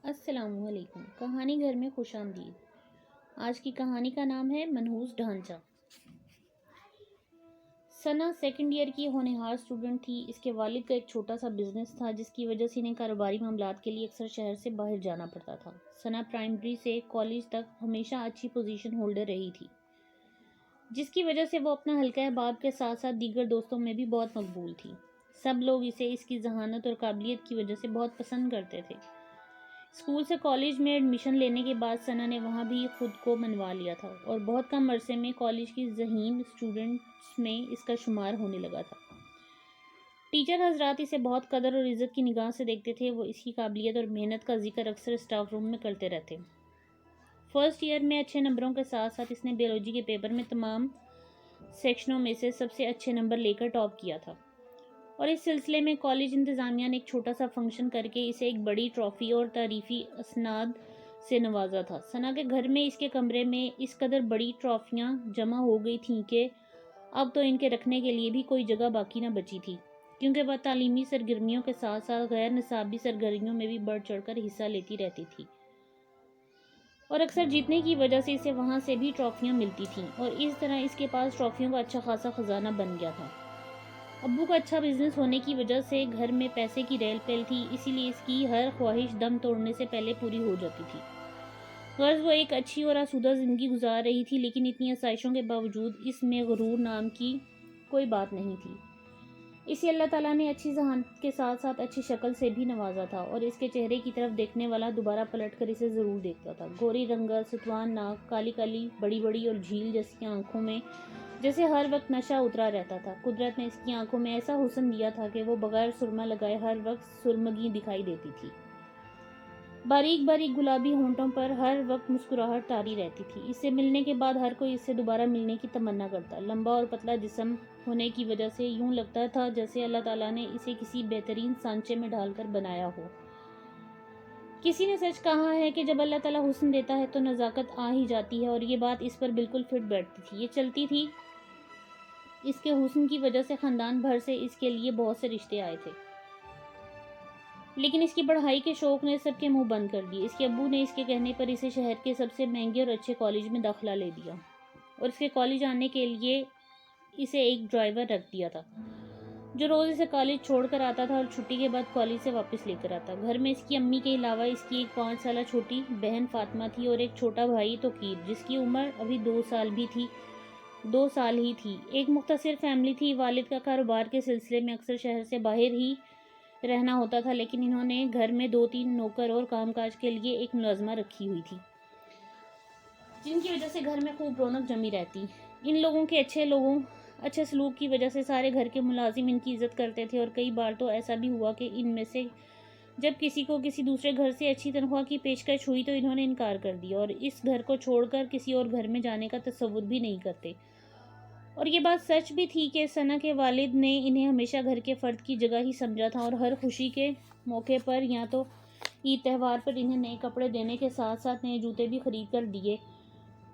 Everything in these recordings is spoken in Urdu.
السلام علیکم۔ کہانی گھر میں خوش آمدید۔ آج کی کہانی کا نام ہے منحوس ڈھانچہ۔ ثنا سیکنڈ ایئر کی ہونہار اسٹوڈنٹ تھی۔ اس کے والد کا ایک چھوٹا سا بزنس تھا جس کی وجہ سے انہیں کاروباری معاملات کے لیے اکثر شہر سے باہر جانا پڑتا تھا۔ ثنا پرائمری سے کالج تک ہمیشہ اچھی پوزیشن ہولڈر رہی تھی، جس کی وجہ سے وہ اپنا حلقہ احباب کے ساتھ ساتھ دیگر دوستوں میں بھی بہت مقبول تھی۔ سب لوگ اسے اس کی ذہانت اور قابلیت کی وجہ سے بہت پسند کرتے تھے۔ اسکول سے کالج میں ایڈمیشن لینے کے بعد ثنا نے وہاں بھی خود کو منوا لیا تھا اور بہت کم عرصے میں کالج کی ذہین اسٹوڈنٹس میں اس کا شمار ہونے لگا تھا۔ ٹیچر حضرات اسے بہت قدر اور عزت کی نگاہ سے دیکھتے تھے۔ وہ اس کی قابلیت اور محنت کا ذکر اکثر اسٹاف روم میں کرتے رہتے۔ فرسٹ ایئر میں اچھے نمبروں کے ساتھ ساتھ اس نے بیولوجی کے پیپر میں تمام سیکشنوں میں سے سب سے اچھے نمبر لے کر ٹاپ کیا تھا، اور اس سلسلے میں کالج انتظامیہ نے ایک چھوٹا سا فنکشن کر کے اسے ایک بڑی ٹرافی اور تعریفی اسناد سے نوازا تھا۔ ثنا کے گھر میں اس کے کمرے میں اس قدر بڑی ٹرافیاں جمع ہو گئی تھیں کہ اب تو ان کے رکھنے کے لیے بھی کوئی جگہ باقی نہ بچی تھی، کیونکہ وہ تعلیمی سرگرمیوں کے ساتھ ساتھ غیر نصابی سرگرمیوں میں بھی بڑھ چڑھ کر حصہ لیتی رہتی تھی، اور اکثر جیتنے کی وجہ سے اسے وہاں سے بھی ٹرافیاں ملتی تھیں، اور اس طرح اس کے پاس ٹرافیوں کا اچھا خاصا خزانہ بن گیا تھا۔ ابو کا اچھا بزنس ہونے کی وجہ سے گھر میں پیسے کی ریل پیل تھی، اسی لیے اس کی ہر خواہش دم توڑنے سے پہلے پوری ہو جاتی تھی۔ غرض وہ ایک اچھی اور آسودہ زندگی گزار رہی تھی، لیکن اتنی آسائشوں کے باوجود اس میں غرور نام کی کوئی بات نہیں تھی۔ اسے اللہ تعالیٰ نے اچھی ذہانت کے ساتھ ساتھ اچھی شکل سے بھی نوازا تھا، اور اس کے چہرے کی طرف دیکھنے والا دوبارہ پلٹ کر اسے ضرور دیکھتا تھا۔ گوری رنگت، ستوان ناک، کالی کالی بڑی بڑی اور جھیل جیسی آنکھوں میں جیسے ہر وقت نشہ اترا رہتا تھا۔ قدرت نے اس کی آنکھوں میں ایسا حسن دیا تھا کہ وہ بغیر سرما لگائے ہر وقت سرمگی دکھائی دیتی تھی۔ باریک باریک گلابی ہونٹوں پر ہر وقت مسکراہٹ طاری رہتی تھی۔ اس سے ملنے کے بعد ہر کوئی اس سے دوبارہ ملنے کی تمنا کرتا۔ لمبا اور پتلا جسم ہونے کی وجہ سے یوں لگتا تھا جیسے اللہ تعالیٰ نے اسے کسی بہترین سانچے میں ڈھال کر بنایا ہو۔ کسی نے سچ کہا ہے کہ جب اللہ تعالیٰ حسن دیتا ہے تو نزاکت آ ہی جاتی ہے، اور یہ بات اس پر بالکل فٹ بیٹھتی تھی۔ یہ چلتی تھی اس کے حسن کی وجہ سے خاندان بھر سے اس کے لیے بہت سے رشتے آئے تھے، لیکن اس کی پڑھائی کے شوق نے سب کے منہ بند کر دیے۔ اس کے ابو نے اس کے کہنے پر اسے شہر کے سب سے مہنگے اور اچھے کالج میں داخلہ لے دیا، اور اس کے کالج آنے کے لیے اسے ایک ڈرائیور رکھ دیا تھا جو روز اسے کالج چھوڑ کر آتا تھا اور چھٹی کے بعد کالج سے واپس لے کر آتا۔ گھر میں اس کی امی کے علاوہ اس کی ایک 5 سالہ چھوٹی بہن فاطمہ تھی اور ایک چھوٹا بھائی توقیر، جس کی عمر ابھی 2 سال ہی تھی۔ ایک مختصر فیملی تھی۔ والد کا کاروبار کے سلسلے میں اکثر شہر سے باہر ہی رہنا ہوتا تھا، لیکن انہوں نے گھر میں 2-3 نوکر اور کام کاج کے لیے ایک ملازمہ رکھی ہوئی تھی، جن کی وجہ سے گھر میں خوب رونق جمی رہتی۔ ان لوگوں کے اچھے سلوک کی وجہ سے سارے گھر کے ملازم ان کی عزت کرتے تھے، اور کئی بار تو ایسا بھی ہوا کہ ان میں سے جب کسی کو کسی دوسرے گھر سے اچھی تنخواہ کی پیشکش ہوئی تو انہوں نے انکار کر دیا اور اس گھر کو چھوڑ کر کسی اور گھر میں جانے کا تصور بھی نہیں کرتے۔ اور یہ بات سچ بھی تھی کہ ثنا کے والد نے انہیں ہمیشہ گھر کے فرد کی جگہ ہی سمجھا تھا، اور ہر خوشی کے موقع پر یا تو عید تہوار پر انہیں نئے کپڑے دینے کے ساتھ ساتھ نئے جوتے بھی خرید کر دیے،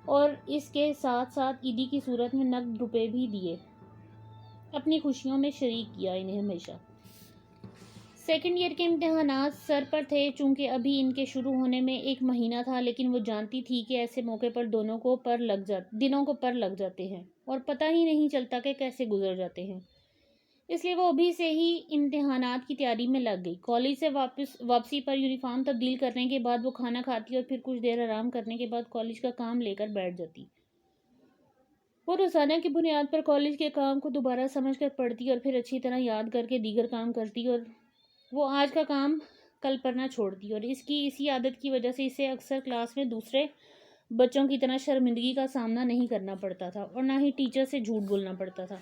اور اس کے ساتھ ساتھ عیدی کی صورت میں نقد روپے بھی دیے۔ اپنی خوشیوں میں شریک کیا انہیں ہمیشہ۔ سیکنڈ ایئر کے امتحانات سر پر تھے۔ چونکہ ابھی ان کے شروع ہونے میں 1 مہینہ تھا، لیکن وہ جانتی تھی کہ ایسے موقع پر دنوں کو پر لگ جاتے ہیں اور پتہ ہی نہیں چلتا کہ کیسے گزر جاتے ہیں۔ اس لیے وہ ابھی سے ہی امتحانات کی تیاری میں لگ گئی۔ کالج سے واپسی پر یونیفارم تبدیل کرنے کے بعد وہ کھانا کھاتی اور پھر کچھ دیر آرام کرنے کے بعد کالج کا کام لے کر بیٹھ جاتی۔ وہ روزانہ کی بنیاد پر کالج کے کام کو دوبارہ سمجھ کر پڑھتی اور پھر اچھی طرح یاد کر کے دیگر کام کرتی، اور وہ آج کا کام کل پر نہ چھوڑتی، اور اس کی اسی عادت کی وجہ سے اسے اکثر کلاس میں دوسرے بچوں کی طرح شرمندگی کا سامنا نہیں کرنا پڑتا تھا اور نہ ہی ٹیچر سے جھوٹ بولنا پڑتا تھا۔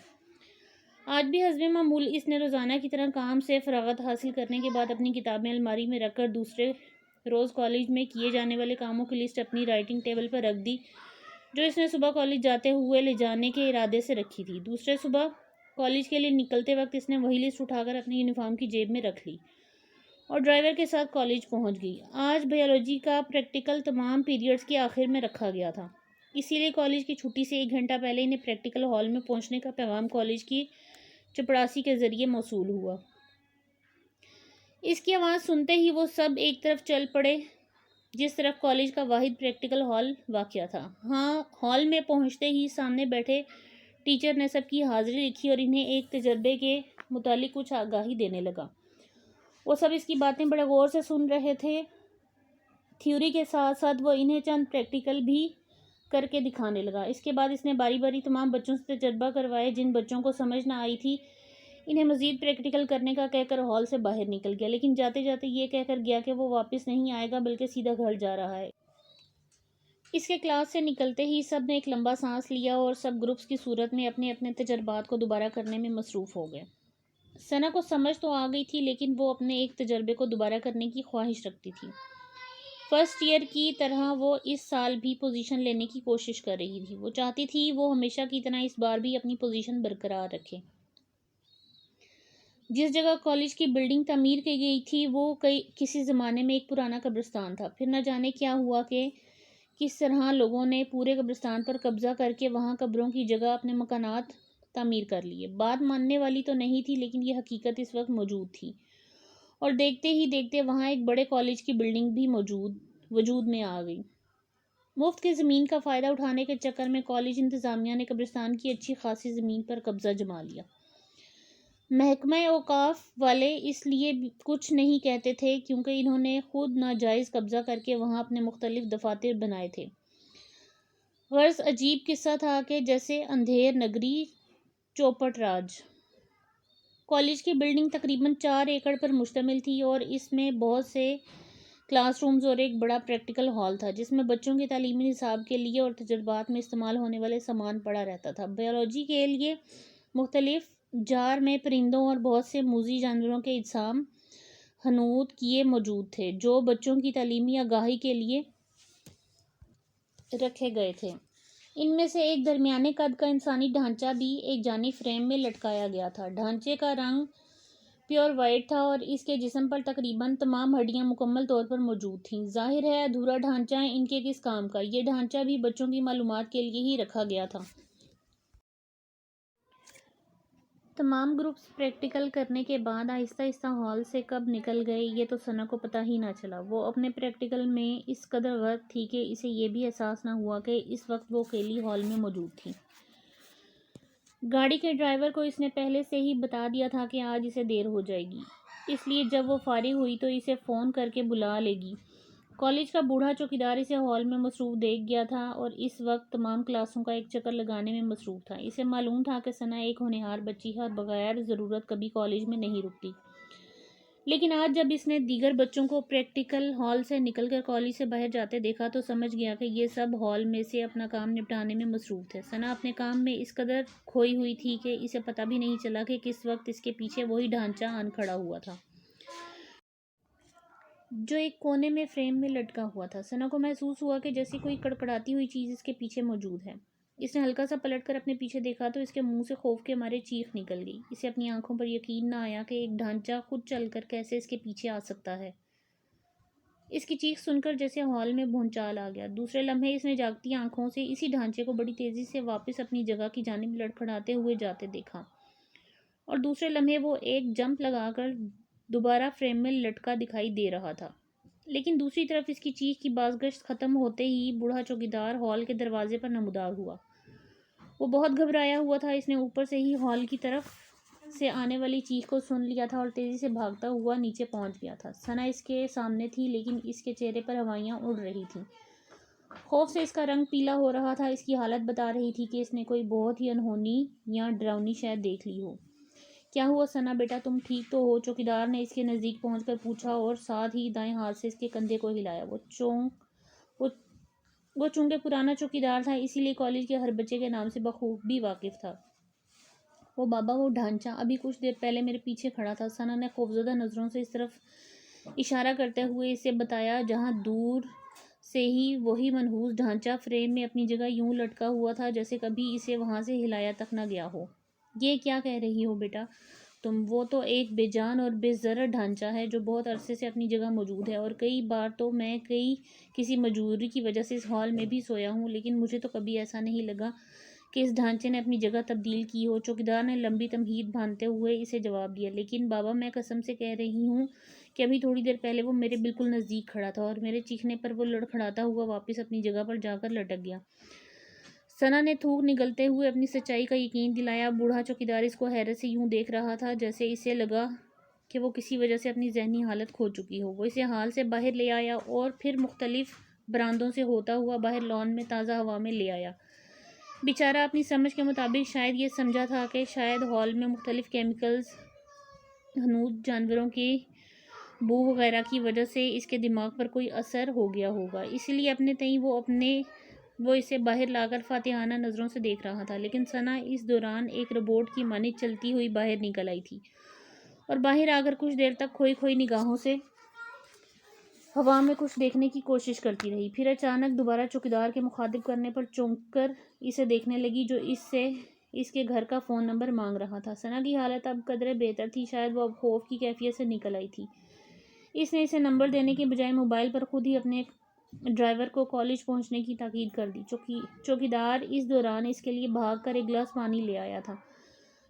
آج بھی حسب معمول اس نے روزانہ کی طرح کام سے فراغت حاصل کرنے کے بعد اپنی کتابیں الماری میں رکھ کر دوسرے روز کالج میں کیے جانے والے کاموں کی لسٹ اپنی رائٹنگ ٹیبل پر رکھ دی، جو اس نے صبح کالج جاتے ہوئے لے جانے کے ارادے سے رکھی تھی۔ دوسرے صبح کالج کے لیے نکلتے وقت اس نے وہی لسٹ اٹھا کر اپنی یونیفارم کی جیب میں رکھ لی اور ڈرائیور کے ساتھ کالج پہنچ گئی۔ آج بیولوجی کا پریکٹیکل تمام پیریڈز کے آخر میں رکھا گیا تھا، اسی لیے کالج کی چھٹی سے 1 گھنٹہ پہلے انہیں پریکٹیکل ہال میں پہنچنے کا پیغام کالج کی چپڑاسی کے ذریعے موصول ہوا۔ اس کی آواز سنتے ہی وہ سب ایک طرف چل پڑے۔ جس طرف کالج کا واحد پریکٹیکل ہال واقع تھا۔ ہال میں پہنچتے ہی سامنے بیٹھے ٹیچر نے سب کی حاضری لکھی اور انہیں ایک تجربے کے متعلق کچھ آگاہی دینے لگا۔ وہ سب اس کی باتیں بڑے غور سے سن رہے تھے۔ تھیوری کے ساتھ ساتھ وہ انہیں چند پریکٹیکل بھی کر کے دکھانے لگا۔ اس کے بعد اس نے باری باری تمام بچوں سے تجربہ کروائے۔ جن بچوں کو سمجھ نہ آئی تھی انہیں مزید پریکٹیکل کرنے کا کہہ کر ہال سے باہر نکل گیا، لیکن جاتے جاتے یہ کہہ کر گیا کہ وہ واپس نہیں آئے گا بلکہ سیدھا گھر جا رہا ہے۔ اس کے کلاس سے نکلتے ہی سب نے ایک لمبا سانس لیا اور سب گروپس کی صورت میں اپنے اپنے تجربات کو دوبارہ کرنے میں مصروف ہو گئے۔ ثنا کو سمجھ تو آ گئی تھی لیکن وہ اپنے ایک تجربے کو دوبارہ کرنے کی خواہش رکھتی تھی۔ فرسٹ ایئر کی طرح وہ اس سال بھی پوزیشن لینے کی کوشش کر رہی تھی۔ وہ چاہتی تھی وہ ہمیشہ کی طرح اس بار بھی اپنی پوزیشن برقرار رکھے۔ جس جگہ کالج کی بلڈنگ تعمیر کی گئی تھی وہ کسی زمانے میں ایک پرانا قبرستان تھا۔ پھر نہ جانے کیا ہوا کہ کس طرح لوگوں نے پورے قبرستان پر قبضہ کر کے وہاں قبروں کی جگہ اپنے مکانات تعمیر کر لیے۔ بات ماننے والی تو نہیں تھی لیکن یہ حقیقت اس وقت موجود تھی، اور دیکھتے ہی دیکھتے وہاں ایک بڑے کالج کی بلڈنگ بھی وجود میں آ گئی۔ مفت کی زمین کا فائدہ اٹھانے کے چکر میں کالج انتظامیہ نے قبرستان کی اچھی خاصی زمین پر قبضہ جما لیا۔ محکمہ اوقاف والے اس لیے کچھ نہیں کہتے تھے کیونکہ انہوں نے خود ناجائز قبضہ کر کے وہاں اپنے مختلف دفاتر بنائے تھے۔ غرض عجیب قصہ تھا کہ جیسے اندھیر نگری چوپٹ راج۔ کالج کی بلڈنگ تقریباً 4 ایکڑ پر مشتمل تھی اور اس میں بہت سے کلاس رومز اور ایک بڑا پریکٹیکل ہال تھا جس میں بچوں کے تعلیمی نصاب کے لیے اور تجربات میں استعمال ہونے والے سامان پڑا رہتا تھا۔ بائیولوجی کے لیے مختلف جار میں پرندوں اور بہت سے موذی جانوروں کے اجسام حنوط کیے موجود تھے جو بچوں کی تعلیمی آگاہی کے لیے رکھے گئے تھے۔ ان میں سے ایک درمیانے قد کا انسانی ڈھانچہ بھی ایک جانب فریم میں لٹکایا گیا تھا۔ ڈھانچے کا رنگ پیور وائٹ تھا اور اس کے جسم پر تقریباً تمام ہڈیاں مکمل طور پر موجود تھیں۔ ظاہر ہے ادھورا ڈھانچہ ان کے کس کام کا؟ یہ ڈھانچہ بھی بچوں کی معلومات کے لیے ہی رکھا گیا تھا۔ تمام گروپس پریکٹیکل کرنے کے بعد آہستہ آہستہ ہال سے کب نکل گئے یہ تو ثنا کو پتہ ہی نہ چلا۔ وہ اپنے پریکٹیکل میں اس قدر غرق تھی کہ اسے یہ بھی احساس نہ ہوا کہ اس وقت وہ اکیلی ہال میں موجود تھی۔ گاڑی کے ڈرائیور کو اس نے پہلے سے ہی بتا دیا تھا کہ آج اسے دیر ہو جائے گی، اس لیے جب وہ فارغ ہوئی تو اسے فون کر کے بلا لے گی۔ کالج کا بوڑھا چوکیدار اسے ہال میں مصروف دیکھ گیا تھا اور اس وقت تمام کلاسوں کا ایک چکر لگانے میں مصروف تھا۔ اسے معلوم تھا کہ ثنا ایک ہونہار بچی ہے اور بغیر ضرورت کبھی کالج میں نہیں رکتی، لیکن آج جب اس نے دیگر بچوں کو پریکٹیکل ہال سے نکل کر کالج سے باہر جاتے دیکھا تو سمجھ گیا کہ یہ سب ہال میں سے اپنا کام نپٹانے میں مصروف تھے۔ ثنا اپنے کام میں اس قدر کھوئی ہوئی تھی کہ اسے پتہ بھی نہیں چلا کہ کس وقت اس کے پیچھے وہی ڈھانچہ آن کھڑا ہوا تھا جو ایک کونے میں فریم میں لٹکا ہوا تھا۔ ثنا کو محسوس ہوا کہ جیسے کوئی کڑکڑاتی ہوئی چیز اس کے پیچھے موجود ہے۔ اس نے ہلکا سا پلٹ کر اپنے پیچھے دیکھا تو اس کے منہ سے خوف کے مارے چیخ نکل گئی۔ اسے اپنی آنکھوں پر یقین نہ آیا کہ ایک ڈھانچہ خود چل کر کیسے اس کے پیچھے آ سکتا ہے۔ اس کی چیخ سن کر جیسے ہال میں بھونچال آ گیا۔ دوسرے لمحے اس نے جاگتی آنکھوں سے اسی ڈھانچے کو بڑی تیزی سے واپس اپنی جگہ کی جانب لڑکھڑاتے ہوئے جاتے دیکھا، اور دوسرے لمحے وہ ایک جمپ لگا کر دوبارہ فریم میں لٹکا دکھائی دے رہا تھا۔ لیکن دوسری طرف اس کی چیخ کی بازگشت ختم ہوتے ہی بوڑھا چوکیدار ہال کے دروازے پر نمودار ہوا۔ وہ بہت گھبرایا ہوا تھا۔ اس نے اوپر سے ہی ہال کی طرف سے آنے والی چیخ کو سن لیا تھا اور تیزی سے بھاگتا ہوا نیچے پہنچ گیا تھا۔ ثنا اس کے سامنے تھی لیکن اس کے چہرے پر ہوائیاں اڑ رہی تھیں۔ خوف سے اس کا رنگ پیلا ہو رہا تھا۔ اس کی حالت بتا رہی تھی کہ اس نے کوئی بہت ہی انہونی یا ڈراؤنی شے دیکھ لی ہو۔ کیا ہوا ثنا بیٹا، تم ٹھیک تو ہو؟ چوکیدار نے اس کے نزدیک پہنچ کر پوچھا اور ساتھ ہی دائیں ہاتھ سے اس کے کندھے کو ہلایا۔ وہ چونکہ پرانا چوکیدار تھا اسی لیے کالج کے ہر بچے کے نام سے بخوبی واقف تھا۔ وہ بابا، وہ ڈھانچہ ابھی کچھ دیر پہلے میرے پیچھے کھڑا تھا۔ ثنا نے خوفزدہ نظروں سے اس طرف اشارہ کرتے ہوئے اسے بتایا جہاں دور سے ہی وہی منحوس ڈھانچہ فریم میں اپنی جگہ یوں لٹکا ہوا تھا جیسے کبھی اسے وہاں سے ہلایا تک نہ گیا ہو۔ یہ کیا کہہ رہی ہو بیٹا تم؟ وہ تو ایک بے جان اور بے ضرر ڈھانچہ ہے جو بہت عرصے سے اپنی جگہ موجود ہے، اور کئی بار تو میں کسی مجبوری کی وجہ سے اس ہال میں بھی سویا ہوں، لیکن مجھے تو کبھی ایسا نہیں لگا کہ اس ڈھانچے نے اپنی جگہ تبدیل کی ہو۔ چوکیدار نے لمبی تمہید باندھتے ہوئے اسے جواب دیا۔ لیکن بابا، میں قسم سے کہہ رہی ہوں کہ ابھی تھوڑی دیر پہلے وہ میرے بالکل نزدیک کھڑا تھا اور میرے چیخنے پر وہ لڑکھڑاتا ہوا واپس اپنی جگہ پر جا کر لٹک گیا۔ ثنا نے تھوک نگلتے ہوئے اپنی سچائی کا یقین دلایا۔ بوڑھا چوکیدار اس کو حیرت سے یوں دیکھ رہا تھا جیسے اسے لگا کہ وہ کسی وجہ سے اپنی ذہنی حالت کھو چکی ہو۔ وہ اسے حال سے باہر لے آیا اور پھر مختلف براندوں سے ہوتا ہوا باہر لان میں تازہ ہوا میں لے آیا۔ بیچارہ اپنی سمجھ کے مطابق شاید یہ سمجھا تھا کہ شاید ہال میں مختلف کیمیکلز، ہنود جانوروں کی بو وغیرہ کی وجہ سے اس کے دماغ پر کوئی اثر ہو گیا ہوگا، اس لیے اپنے تئیں وہ اسے باہر لا کر فاتحانہ نظروں سے دیکھ رہا تھا۔ لیکن ثنا اس دوران ایک روبوٹ کی مانند چلتی ہوئی باہر نکل آئی تھی اور باہر آ کر کچھ دیر تک کھوئی نگاہوں سے ہوا میں کچھ دیکھنے کی کوشش کرتی رہی۔ پھر اچانک دوبارہ چوکیدار کے مخاطب کرنے پر چونک کر اسے دیکھنے لگی جو اس کے گھر کا فون نمبر مانگ رہا تھا۔ ثنا کی حالت اب قدرے بہتر تھی، شاید وہ اب خوف کی کیفیت سے نکل آئی تھی۔ اس نے اسے نمبر دینے کے بجائے موبائل پر خود ہی اپنے ڈرائیور کو کالج پہنچنے کی تاکید کر دی۔ چوکیدار اس دوران اس کے لیے بھاگ کر ایک گلاس پانی لے آیا تھا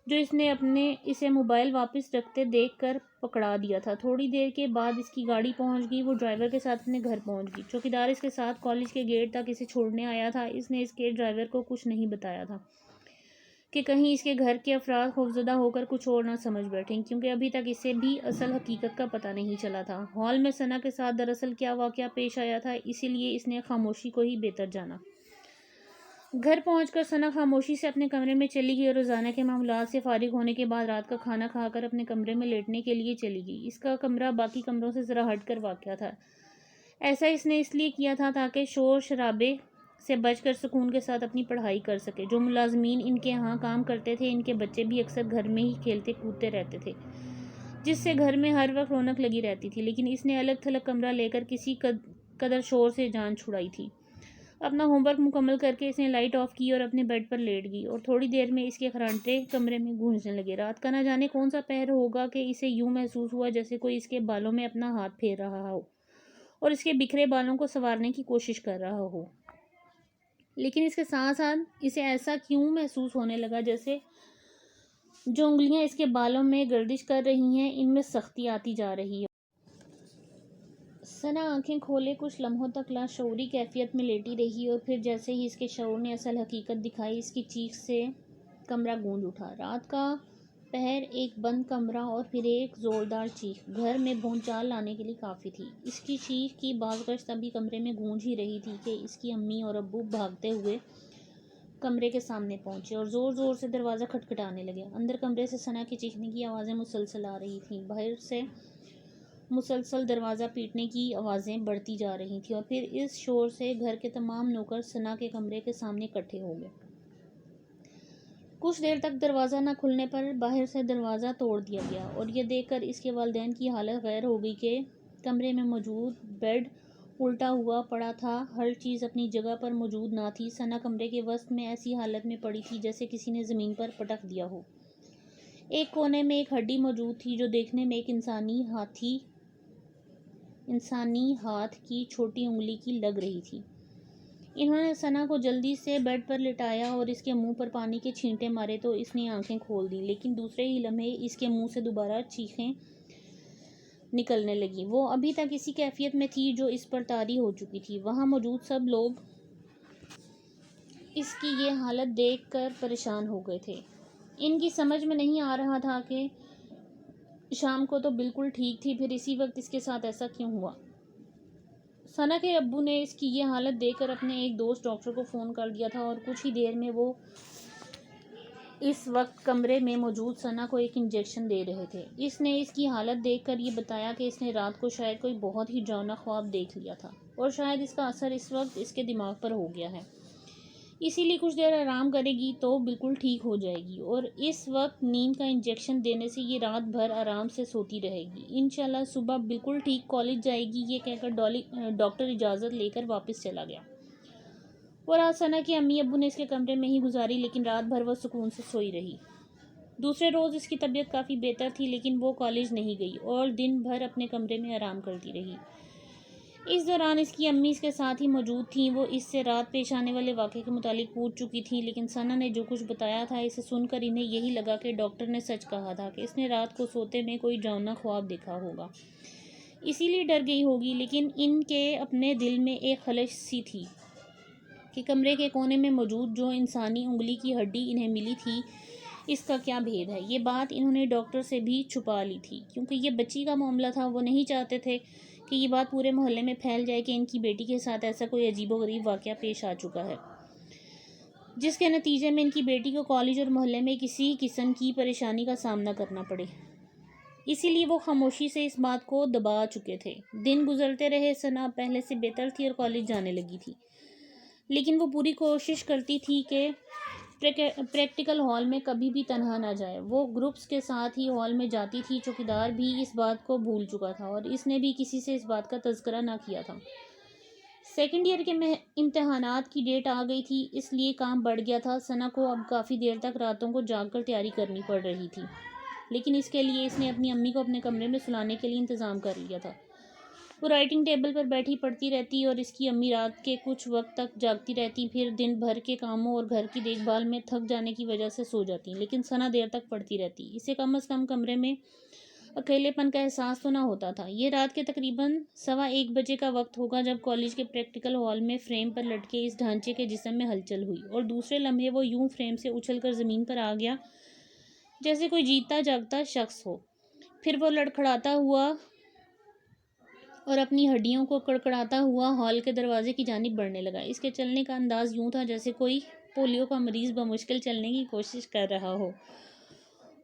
جو اس نے اسے موبائل واپس رکھتے دیکھ کر پکڑا دیا تھا۔ تھوڑی دیر کے بعد اس کی گاڑی پہنچ گئی، وہ ڈرائیور کے ساتھ اپنے گھر پہنچ گئی۔ چوکیدار اس کے ساتھ کالج کے گیٹ تک اسے چھوڑنے آیا تھا۔ اس نے اس کے ڈرائیور کو کچھ نہیں بتایا تھا کہ کہیں اس کے گھر کے افراد خوفزدہ ہو کر کچھ اور نہ سمجھ بیٹھیں، کیونکہ ابھی تک اسے بھی اصل حقیقت کا پتہ نہیں چلا تھا۔ ہال میں ثنا کے ساتھ دراصل کیا واقعہ پیش آیا تھا، اسی لیے اس نے خاموشی کو ہی بہتر جانا۔ گھر پہنچ کر ثنا خاموشی سے اپنے کمرے میں چلی گئی اور روزانہ کے معمولات سے فارغ ہونے کے بعد رات کا کھانا کھا کر اپنے کمرے میں لیٹنے کے لیے چلی گئی۔ اس کا کمرہ باقی کمروں سے ذرا ہٹ کر واقع تھا۔ ایسا اس نے اس لیے کیا تھا تاکہ شور شرابے سے بچ کر سکون کے ساتھ اپنی پڑھائی کر سکے۔ جو ملازمین ان کے ہاں کام کرتے تھے ان کے بچے بھی اکثر گھر میں ہی کھیلتے کودتے رہتے تھے، جس سے گھر میں ہر وقت رونق لگی رہتی تھی۔ لیکن اس نے الگ تھلگ کمرہ لے کر کسی قدر شور سے جان چھڑائی تھی۔ اپنا ہوم ورک مکمل کر کے اس نے لائٹ آف کی اور اپنے بیڈ پر لیٹ گئی، اور تھوڑی دیر میں اس کے خرانٹے کمرے میں گونجنے لگے۔ رات کا نہ جانے کون سا پہر ہوگا کہ اسے یوں محسوس ہوا جیسے کوئی اس کے بالوں میں اپنا ہاتھ پھیر رہا ہو اور اس کے بکھرے بالوں کو سنوارنے کی کوشش کر رہا ہو۔ لیکن اس کے ساتھ ساتھ اسے ایسا کیوں محسوس ہونے لگا جیسے جو انگلیاں اس کے بالوں میں گردش کر رہی ہیں ان میں سختی آتی جا رہی ہے۔ ثنا آنکھیں کھولے کچھ لمحوں تک لاشعوری کیفیت میں لیٹی رہی اور پھر جیسے ہی اس کے شعور نے اصل حقیقت دکھائی، اس کی چیخ سے کمرہ گونج اٹھا۔ رات کا پہر، ایک بند کمرہ اور پھر ایک زوردار چیخ گھر میں بھونچال لانے کے لیے کافی تھی۔ اس کی چیخ کی باز گشت ابھی کمرے میں گونج ہی رہی تھی کہ اس کی امی اور ابو بھاگتے ہوئے کمرے کے سامنے پہنچے اور زور زور سے دروازہ کھٹکھٹانے لگے۔ اندر کمرے سے ثنا کے چیخنے کی آوازیں مسلسل آ رہی تھیں، باہر سے مسلسل دروازہ پیٹنے کی آوازیں بڑھتی جا رہی تھیں، اور پھر اس شور سے گھر کے تمام نوکر ثنا کے کمرے کے سامنے اکٹھے ہو گئے۔ کچھ دیر تک دروازہ نہ کھلنے پر باہر سے دروازہ توڑ دیا گیا اور یہ دیکھ کر اس کے والدین کی حالت غیر ہو گئی کہ کمرے میں موجود بیڈ الٹا ہوا پڑا تھا، ہر چیز اپنی جگہ پر موجود نہ تھی۔ ثنا کمرے کے وسط میں ایسی حالت میں پڑی تھی جیسے کسی نے زمین پر پٹک دیا ہو۔ ایک کونے میں ایک ہڈی موجود تھی جو دیکھنے میں ایک انسانی ہاتھ کی چھوٹی انگلی کی لگ رہی تھی۔ انہوں نے ثنا کو جلدی سے بیڈ پر لٹایا اور اس کے منہ پر پانی کے چھینٹے مارے تو اس نے آنکھیں کھول دیں، لیکن دوسرے ہی لمحے اس کے منہ سے دوبارہ چیخیں نکلنے لگیں۔ وہ ابھی تک اسی کیفیت میں تھی جو اس پر طاری ہو چکی تھی۔ وہاں موجود سب لوگ اس کی یہ حالت دیکھ کر پریشان ہو گئے تھے۔ ان کی سمجھ میں نہیں آ رہا تھا کہ شام کو تو بالکل ٹھیک تھی، پھر اسی وقت اس کے ساتھ ایسا کیوں ہوا۔ ثنا کے ابو نے اس کی یہ حالت دیکھ کر اپنے ایک دوست ڈاکٹر کو فون کر دیا تھا اور کچھ ہی دیر میں وہ اس وقت کمرے میں موجود ثنا کو ایک انجیکشن دے رہے تھے۔ اس نے اس کی حالت دیکھ کر یہ بتایا کہ اس نے رات کو شاید کوئی بہت ہی ڈراؤنا خواب دیکھ لیا تھا اور شاید اس کا اثر اس وقت اس کے دماغ پر ہو گیا ہے، اسی لیے کچھ دیر آرام کرے گی تو بالکل ٹھیک ہو جائے گی، اور اس وقت نیند کا انجیکشن دینے سے یہ رات بھر آرام سے سوتی رہے گی۔ انشاءاللہ صبح بالکل ٹھیک کالج جائے گی۔ یہ کہہ کر ڈاکٹر اجازت لے کر واپس چلا گیا۔ وہ رات ثنا کے امی ابو نے اس کے کمرے میں ہی گزاری، لیکن رات بھر وہ سکون سے سوئی رہی۔ دوسرے روز اس کی طبیعت کافی بہتر تھی، لیکن وہ کالج نہیں گئی اور دن بھر اپنے کمرے میں آرام کرتی رہی۔ اس دوران اس کی امی اس کے ساتھ ہی موجود تھیں۔ وہ اس سے رات پیش آنے والے واقعے کے متعلق پوچھ چکی تھیں، لیکن ثنا نے جو کچھ بتایا تھا اسے سن کر انہیں یہی لگا کہ ڈاکٹر نے سچ کہا تھا کہ اس نے رات کو سوتے میں کوئی ڈراؤنا خواب دیکھا ہوگا۔ اسی لیے ڈر گئی ہوگی، لیکن ان کے اپنے دل میں ایک خلش سی تھی کہ کمرے کے کونے میں موجود جو انسانی انگلی کی ہڈی انہیں ملی تھی، اس کا کیا بھید ہے۔ یہ بات انہوں نے ڈاکٹر سے بھی چھپا لی تھی، کیونکہ یہ بچی کا معاملہ تھا۔ وہ نہیں چاہتے تھے کہ یہ بات پورے محلے میں پھیل جائے کہ ان کی بیٹی کے ساتھ ایسا کوئی عجیب و غریب واقعہ پیش آ چکا ہے، جس کے نتیجے میں ان کی بیٹی کو کالج اور محلے میں کسی قسم کی پریشانی کا سامنا کرنا پڑے۔ اسی لیے وہ خاموشی سے اس بات کو دبا چکے تھے۔ دن گزرتے رہے، ثنا پہلے سے بہتر تھی اور کالج جانے لگی تھی، لیکن وہ پوری کوشش کرتی تھی کہ پریکٹیکل ہال میں کبھی بھی تنہا نہ جائے۔ وہ گروپس کے ساتھ ہی ہال میں جاتی تھی۔ چوکیدار بھی اس بات کو بھول چکا تھا اور اس نے بھی کسی سے اس بات کا تذکرہ نہ کیا تھا۔ سیکنڈ ایئر کے امتحانات کی ڈیٹ آ گئی تھی، اس لیے کام بڑھ گیا تھا۔ ثنا کو اب کافی دیر تک راتوں کو جاگ کر تیاری کرنی پڑ رہی تھی، لیکن اس کے لیے اس نے اپنی امی کو اپنے کمرے میں سلانے کے لیے انتظام کر لیا تھا۔ وہ رائٹنگ ٹیبل پر بیٹھی پڑھتی رہتی اور اس کی امی رات کے کچھ وقت تک جاگتی رہتی، پھر دن بھر کے کاموں اور گھر کی دیکھ بھال میں تھک جانے کی وجہ سے سو جاتی، لیکن ثنا دیر تک پڑھتی رہتی۔ اسے کم از کم کمرے میں اکیلے پن کا احساس تو نہ ہوتا تھا۔ یہ رات کے تقریباً 1:15 بجے کا وقت ہوگا جب کالج کے پریکٹیکل ہال میں فریم پر لٹکے اس ڈھانچے کے جسم میں ہلچل ہوئی، اور دوسرے لمحے وہ یوں فریم سے اچھل کر زمین پر آ گیا جیسے کوئی جیتا جاگتا شخص ہو۔ پھر وہ لڑکھڑاتا ہوا اور اپنی ہڈیوں کو کڑکڑاتا ہوا ہال کے دروازے کی جانب بڑھنے لگا۔ اس کے چلنے کا انداز یوں تھا جیسے کوئی پولیو کا مریض بمشکل چلنے کی کوشش کر رہا ہو۔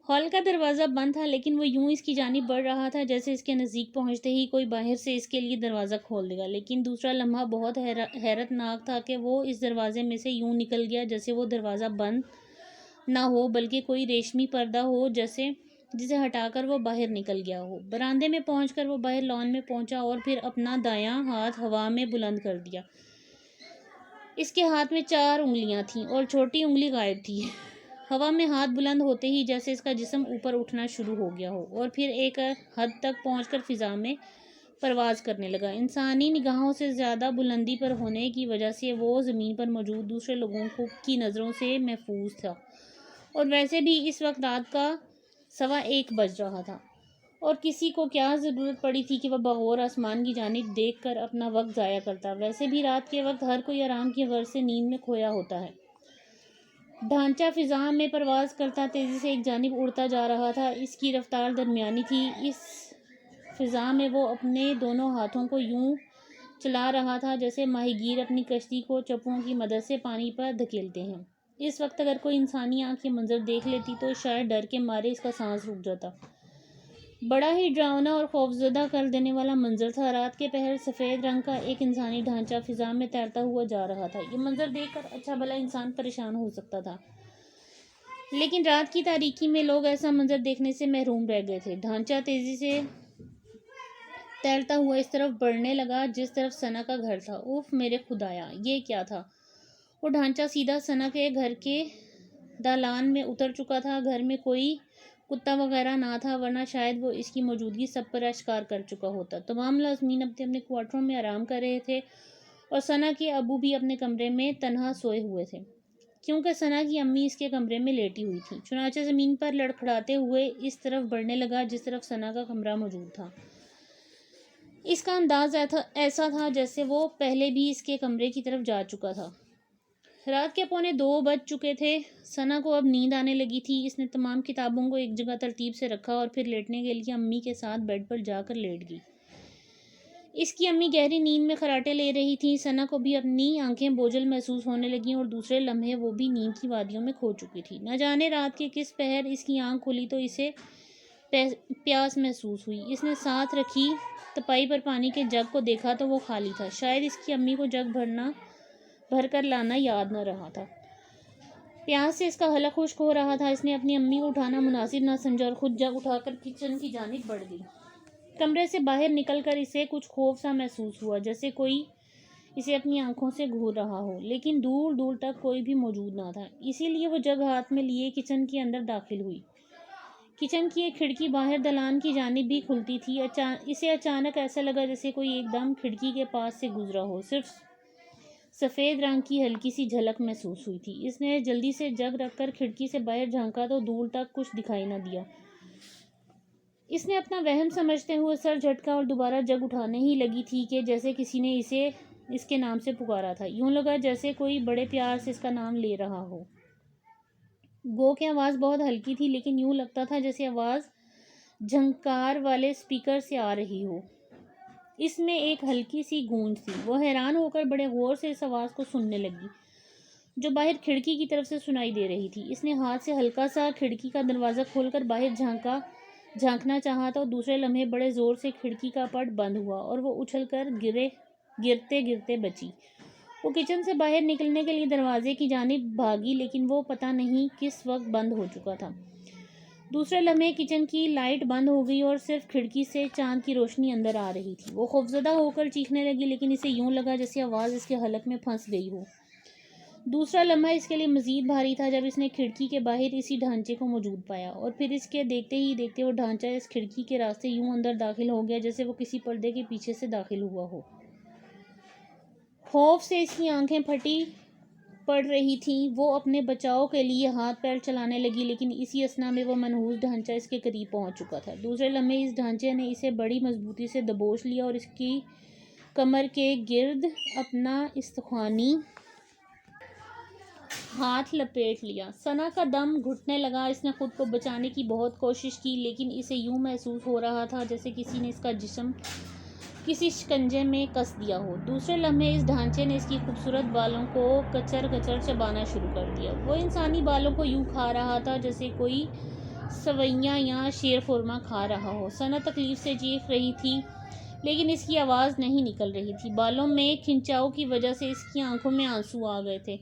ہال کا دروازہ بند تھا، لیکن وہ یوں اس کی جانب بڑھ رہا تھا جیسے اس کے نزدیک پہنچتے ہی کوئی باہر سے اس کے لیے دروازہ کھول دے گا۔ لیکن دوسرا لمحہ بہت حیرت ناک تھا کہ وہ اس دروازے میں سے یوں نکل گیا جیسے وہ دروازہ بند نہ ہو بلکہ کوئی ریشمی پردہ ہو جسے ہٹا کر وہ باہر نکل گیا ہو۔ برآمدے میں پہنچ کر وہ باہر لان میں پہنچا اور پھر اپنا دایاں ہاتھ ہوا میں بلند کر دیا۔ اس کے ہاتھ میں 4 انگلیاں تھیں اور چھوٹی انگلی غائب تھی۔ ہوا میں ہاتھ بلند ہوتے ہی جیسے اس کا جسم اوپر اٹھنا شروع ہو گیا ہو اور پھر ایک حد تک پہنچ کر فضا میں پرواز کرنے لگا۔ انسانی نگاہوں سے زیادہ بلندی پر ہونے کی وجہ سے وہ زمین پر موجود دوسرے لوگوں کی نظروں سے محفوظ تھا، اور ویسے بھی اس وقت رات کا 1:15 بج رہا تھا، اور کسی کو کیا ضرورت پڑی تھی کہ وہ بغور آسمان کی جانب دیکھ کر اپنا وقت ضائع کرتا۔ ویسے بھی رات کے وقت ہر کوئی آرام کی غرض سے نیند میں کھویا ہوتا ہے۔ ڈھانچہ فضا میں پرواز کرتا تیزی سے ایک جانب اڑتا جا رہا تھا۔ اس کی رفتار درمیانی تھی۔ اس فضا میں وہ اپنے دونوں ہاتھوں کو یوں چلا رہا تھا جیسے ماہی گیر اپنی کشتی کو چپوں کی مدد سے پانی پر دھکیلتے ہیں۔ اس وقت اگر کوئی انسانی آنکھ یہ منظر دیکھ لیتی تو شاید ڈر کے مارے اس کا سانس رک جاتا۔ بڑا ہی ڈراؤنا اور خوفزدہ کر دینے والا منظر تھا۔ رات کے پہر سفید رنگ کا ایک انسانی ڈھانچہ فضا میں تیرتا ہوا جا رہا تھا۔ یہ منظر دیکھ کر اچھا بھلا انسان پریشان ہو سکتا تھا، لیکن رات کی تاریکی میں لوگ ایسا منظر دیکھنے سے محروم رہ گئے تھے۔ ڈھانچہ تیزی سے تیرتا ہوا اس طرف بڑھنے لگا جس طرف ثنا کا گھر تھا۔ اوف میرے خدایا، یہ کیا تھا؟ وہ ڈھانچہ سیدھا ثنا کے گھر کے دالان میں اتر چکا تھا۔ گھر میں کوئی کتا وغیرہ نہ تھا، ورنہ شاید وہ اس کی موجودگی سب پر اشکار کر چکا ہوتا۔ تمام ملازمین اپنے اپنے کوارٹروں میں آرام کر رہے تھے اور ثنا کے ابو بھی اپنے کمرے میں تنہا سوئے ہوئے تھے، کیونکہ ثنا کی امی اس کے کمرے میں لیٹی ہوئی تھی۔ چنانچہ زمین پر لڑکھڑاتے ہوئے اس طرف بڑھنے لگا جس طرف ثنا کا کمرہ موجود تھا۔ اس کا انداز ایسا تھا جیسے وہ پہلے بھی اس کے کمرے کی طرف جا چکا تھا۔ رات کے 1:45 بج چکے تھے۔ ثنا کو اب نیند آنے لگی تھی۔ اس نے تمام کتابوں کو ایک جگہ ترتیب سے رکھا اور پھر لیٹنے کے لیے امی کے ساتھ بیڈ پر جا کر لیٹ گئی۔ اس کی امی گہری نیند میں خراٹے لے رہی تھیں۔ ثنا کو بھی اپنی آنکھیں بوجھل محسوس ہونے لگیں اور دوسرے لمحے وہ بھی نیند کی وادیوں میں کھو چکی تھی۔ نہ جانے رات کے کس پہر اس کی آنکھ کھلی تو اسے پیاس محسوس ہوئی۔ اس نے ساتھ رکھی تپائی پر پانی کے جگ کو دیکھا تو وہ خالی تھا۔ شاید اس کی امی کو جگ بھر کر لانا یاد نہ رہا تھا۔ پیاس سے اس کا حلق خشک ہو رہا تھا۔ اس نے اپنی امی کو اٹھانا مناسب نہ سمجھا اور خود جگ اٹھا کر کچن کی جانب بڑھ گئی۔ کمرے سے باہر نکل کر اسے کچھ خوف سا محسوس ہوا، جیسے کوئی اسے اپنی آنکھوں سے گھور رہا ہو، لیکن دور دور تک کوئی بھی موجود نہ تھا۔ اسی لیے وہ جگ ہاتھ میں لیے کچن کے اندر داخل ہوئی۔ کچن کی ایک کھڑکی باہر دالان کی جانب بھی کھلتی تھی۔ اسے اچانک ایسا لگا جیسے کوئی ایک دم کھڑکی کے پاس سے گزرا ہو۔ صرف سفید رنگ کی ہلکی سی جھلک محسوس ہوئی تھی۔ اس نے جلدی سے جگ رکھ کر کھڑکی سے باہر جھانکا تو دور تک کچھ دکھائی نہ دیا۔ اس نے اپنا وہم سمجھتے ہوئے سر جھٹکا اور دوبارہ جگ اٹھانے ہی لگی تھی کہ جیسے کسی نے اسے اس کے نام سے پکارا تھا. یوں لگا جیسے کوئی بڑے پیار سے اس کا نام لے رہا ہو. گو کہ آواز بہت ہلکی تھی، لیکن یوں لگتا تھا جیسے آواز جھنکار والے اسپیکر سے آ رہی ہو. اس میں ایک ہلکی سی گونج تھی. وہ حیران ہو کر بڑے غور سے اس آواز کو سننے لگی جو باہر کھڑکی کی طرف سے سنائی دے رہی تھی. اس نے ہاتھ سے ہلکا سا کھڑکی کا دروازہ کھول کر باہر جھانکنا چاہا تو دوسرے لمحے بڑے زور سے کھڑکی کا پٹ بند ہوا اور وہ اچھل کر گرتے گرتے بچی. وہ کچن سے باہر نکلنے کے لیے دروازے کی جانب بھاگی، لیکن وہ پتہ نہیں کس وقت بند ہو چکا تھا. دوسرے لمحے کچن کی لائٹ بند ہو گئی اور صرف کھڑکی سے چاند کی روشنی اندر آ رہی تھی. وہ خوفزدہ ہو کر چیخنے لگی، لیکن اسے یوں لگا جیسے آواز اس کے حلق میں پھنس گئی ہو. دوسرا لمحہ اس کے لیے مزید بھاری تھا جب اس نے کھڑکی کے باہر اسی ڈھانچے کو موجود پایا، اور پھر اس کے دیکھتے ہی دیکھتے وہ ڈھانچہ اس کھڑکی کے راستے یوں اندر داخل ہو گیا جیسے وہ کسی پردے کے پیچھے سے داخل ہوا ہو. خوف سے اس کی آنکھیں پھٹی پڑ رہی تھیں. وہ اپنے بچاؤ کے لیے ہاتھ پیر چلانے لگی، لیکن اسی اثنا میں وہ منحوس ڈھانچہ اس کے قریب پہنچ چکا تھا. دوسرے لمحے اس ڈھانچے نے اسے بڑی مضبوطی سے دبوچ لیا اور اس کی کمر کے گرد اپنا استخوانی ہاتھ لپیٹ لیا. ثنا کا دم گھٹنے لگا. اس نے خود کو بچانے کی بہت کوشش کی، لیکن اسے یوں محسوس ہو رہا تھا جیسے کسی نے اس کا جسم کسی شکنجے میں کس دیا ہو. دوسرے لمحے اس ڈھانچے نے اس کی خوبصورت بالوں کو کچر کچر چبانا شروع کر دیا. وہ انسانی بالوں کو یوں کھا رہا تھا جیسے کوئی سویاں یا شیر خورما کھا رہا ہو. ثنا تکلیف سے چیخ رہی تھی، لیکن اس کی آواز نہیں نکل رہی تھی. بالوں میں کھنچاؤ کی وجہ سے اس کی آنکھوں میں آنسو آ گئے تھے.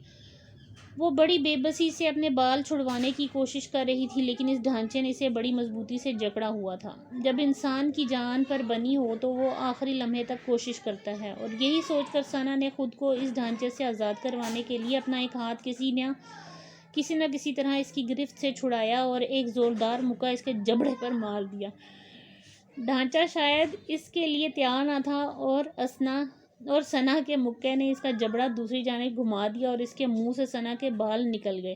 وہ بڑی بے بسی سے اپنے بال چھڑوانے کی کوشش کر رہی تھی، لیکن اس ڈھانچے نے اسے بڑی مضبوطی سے جکڑا ہوا تھا. جب انسان کی جان پر بنی ہو تو وہ آخری لمحے تک کوشش کرتا ہے، اور یہی سوچ کر ثنا نے خود کو اس ڈھانچے سے آزاد کروانے کے لیے اپنا ایک ہاتھ کسی نہ کسی طرح اس کی گرفت سے چھڑایا اور ایک زوردار مکہ اس کے جبڑے پر مار دیا. ڈھانچہ شاید اس کے لیے تیار نہ تھا، اور ثنا کے مکے نے اس کا جبڑا دوسری جانب گھما دیا اور اس کے منہ سے ثنا کے بال نکل گئے.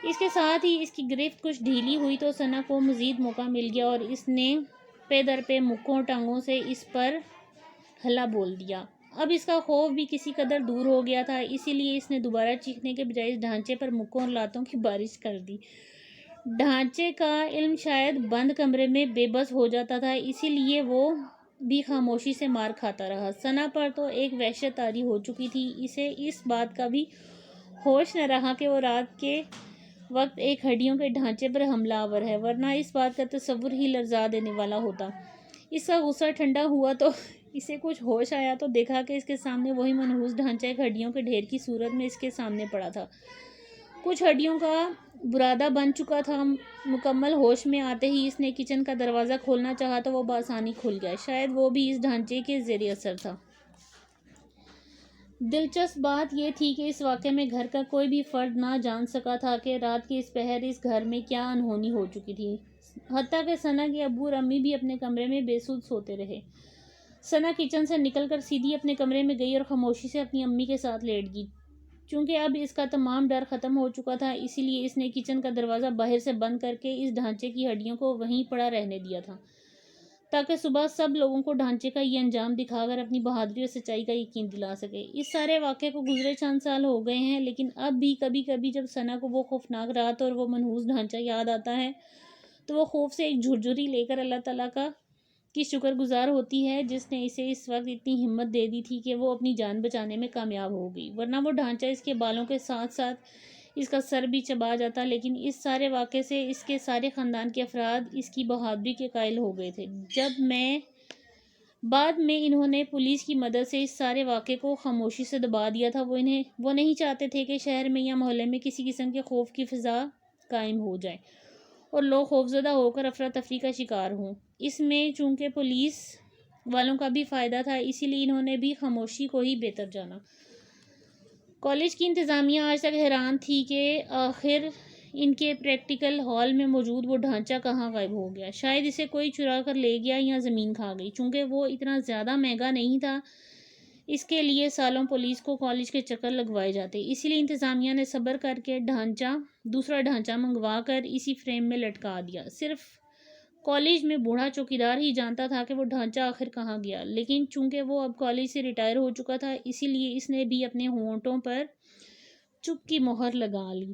اس کے ساتھ ہی اس کی گرفت کچھ ڈھیلی ہوئی تو ثنا کو مزید موقع مل گیا اور اس نے پے در پے مکوں ٹانگوں سے اس پر ہلا بول دیا. اب اس کا خوف بھی کسی قدر دور ہو گیا تھا، اسی لیے اس نے دوبارہ چیخنے کے بجائے اس ڈھانچے پر مکوں اور لاتوں کی بارش کر دی. ڈھانچے کا علم شاید بند کمرے میں بے بس ہو جاتا تھا، اسی لیے وہ بھی خاموشی سے مار کھاتا رہا. ثنا پر تو ایک وحشت طاری ہو چکی تھی. اسے اس بات کا بھی ہوش نہ رہا کہ وہ رات کے وقت ایک ہڈیوں کے ڈھانچے پر حملہ آور ہے، ورنہ اس بات کا تصور ہی لرزا دینے والا ہوتا. اس کا غصہ ٹھنڈا ہوا تو اسے کچھ ہوش آیا تو دیکھا کہ اس کے سامنے وہی منحوس ڈھانچہ ایک ہڈیوں کے ڈھیر کی صورت میں اس کے سامنے پڑا تھا. کچھ ہڈیوں کا برادہ بن چکا تھا. مکمل ہوش میں آتے ہی اس نے کچن کا دروازہ کھولنا چاہا تو وہ بآسانی کھل گیا. شاید وہ بھی اس ڈھانچے کے زیر اثر تھا. دلچسپ بات یہ تھی کہ اس واقعے میں گھر کا کوئی بھی فرد نہ جان سکا تھا کہ رات کے اس پہر اس گھر میں کیا انہونی ہو چکی تھی. حتیٰ کہ ثنا کے ابو اور امی بھی اپنے کمرے میں بے سود سوتے رہے. ثنا کچن سے نکل کر سیدھی اپنے کمرے میں گئی اور خاموشی سے اپنی امی کے ساتھ لیٹ گئی. چونکہ اب اس کا تمام ڈر ختم ہو چکا تھا، اسی لیے اس نے کچن کا دروازہ باہر سے بند کر کے اس ڈھانچے کی ہڈیوں کو وہیں پڑا رہنے دیا تھا، تاکہ صبح سب لوگوں کو ڈھانچے کا یہ انجام دکھا کر اپنی بہادری اور سچائی کا یقین دلا سکے. اس سارے واقعے کو گزرے چند سال ہو گئے ہیں، لیکن اب بھی کبھی کبھی جب ثنا کو وہ خوفناک رات اور وہ منحوس ڈھانچہ یاد آتا ہے تو وہ خوف سے ایک جھرجھری لے کر اللہ تعالیٰ کی شکر گزار ہوتی ہے جس نے اسے اس وقت اتنی ہمت دے دی تھی کہ وہ اپنی جان بچانے میں کامیاب ہو گئی، ورنہ وہ ڈھانچہ اس کے بالوں کے ساتھ ساتھ اس کا سر بھی چبا جاتا. لیکن اس سارے واقعے سے اس کے سارے خاندان کے افراد اس کی بہادری کے قائل ہو گئے تھے. بعد میں انہوں نے پولیس کی مدد سے اس سارے واقعے کو خاموشی سے دبا دیا تھا. وہ نہیں چاہتے تھے کہ شہر میں یا محلے میں کسی قسم کے خوف کی فضا قائم ہو جائے اور لوگ خوفزدہ ہو کر افراتفری کا شکار ہوں. اس میں چونکہ پولیس والوں کا بھی فائدہ تھا، اسی لیے انہوں نے بھی خاموشی کو ہی بہتر جانا. کالج کی انتظامیہ آج تک حیران تھی کہ آخر ان کے پریکٹیکل ہال میں موجود وہ ڈھانچہ کہاں غائب ہو گیا. شاید اسے کوئی چرا کر لے گیا یا زمین کھا گئی. چونکہ وہ اتنا زیادہ مہنگا نہیں تھا، اس کے لیے سالوں پولیس کو کالج کے چکر لگوائے جاتے. اسی لیے انتظامیہ نے صبر کر کے دوسرا ڈھانچہ منگوا کر اسی فریم میں لٹکا دیا. صرف کالج میں بوڑھا چوکیدار ہی جانتا تھا کہ وہ ڈھانچہ آخر کہاں گیا، لیکن چونکہ وہ اب کالج سے ریٹائر ہو چکا تھا، اسی لیے اس نے بھی اپنے ہونٹوں پر چپ کی مہر لگا لی۔